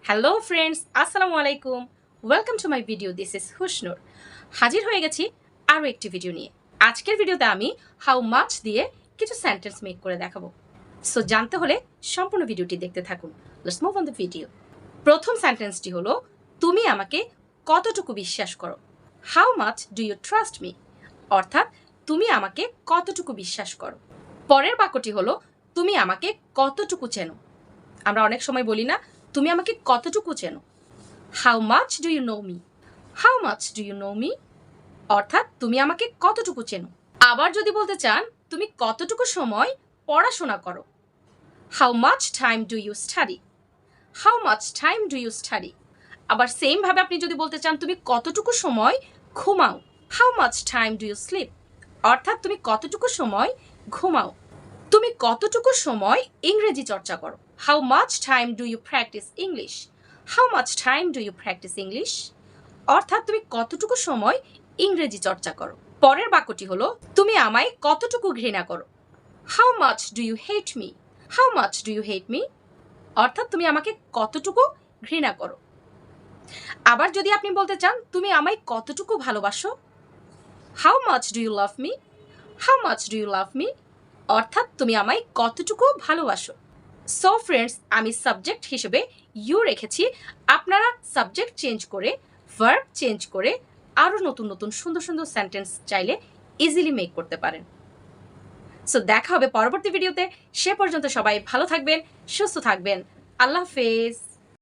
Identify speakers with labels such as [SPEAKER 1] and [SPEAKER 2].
[SPEAKER 1] Hello friends, আসসালামু আলাইকুম। Welcome to my video. This is Husnur. হাজির হয়ে গেছি আরও একটি ভিডিও নিয়ে। আজকের ভিডিওতে আমি হাউ মাচ দিয়ে কিছু সেন্টেন্স মেক করে দেখাবো। সো জানতে হলে সম্পূর্ণ ভিডিওটি দেখতে থাকুন। Let's move on the video. প্রথম সেন্টেন্সটি হলো, তুমি আমাকে কতটুকু বিশ্বাস করো। How much do you trust me? অর্থাৎ তুমি আমাকে কতটুকু বিশ্বাস করো। পরের বাক্যটি হলো, তুমি আমাকে কতটুকু চেনো। আমরা অনেক সময় বলি না, তুমি আমাকে কতটুকু চেনো। How much do you know me? How much do you know me? অর্থাৎ তুমি আমাকে কতটুকু চেনো। আবার যদি বলতে চান, তুমি কতটুকু সময় পড়াশোনা করো। How much time do you study? How much time do you study? আবার সেম ভাবে আপনি যদি বলতে চান, তুমি কতটুকু সময় ঘুমাও। How much time do you sleep? অর্থাৎ তুমি কতটুকু সময় ঘুমাও। তুমি কতটুকু সময় ইংরেজি চর্চা করো। How much time do you practise English? How much time do you practise English? অর্থাৎ তুমি কতটুকু সময় ইংরেজি চর্চা করো। পরের বাক্যটি হলো, তুমি আমায় কতটুকু ঘৃণা করো। How much do you hate me? How much do you hate me? অর্থাৎ তুমি আমাকে কতটুকু ঘৃণা করো। আবার যদি আপনি বলতে চান, তুমি আমায় কতটুকু ভালোবাসো। How much do you love me? How much do you love me? অর্থাৎ তুমি আমায় কতটুকু ভালোবাসো। সো ফ্রেন্ডস, আমি সাবজেক্ট হিসেবে ইউ রেখেছি। আপনারা সাবজেক্ট চেঞ্জ করে, ভার্ব চেঞ্জ করে আরও নতুন নতুন সুন্দর সুন্দর সেন্টেন্স চাইলে ইজিলি মেক করতে পারেন। সো দেখা হবে পরবর্তী ভিডিওতে। সে পর্যন্ত সবাই ভালো থাকবেন, সুস্থ থাকবেন। আল্লাহ হাফেজ।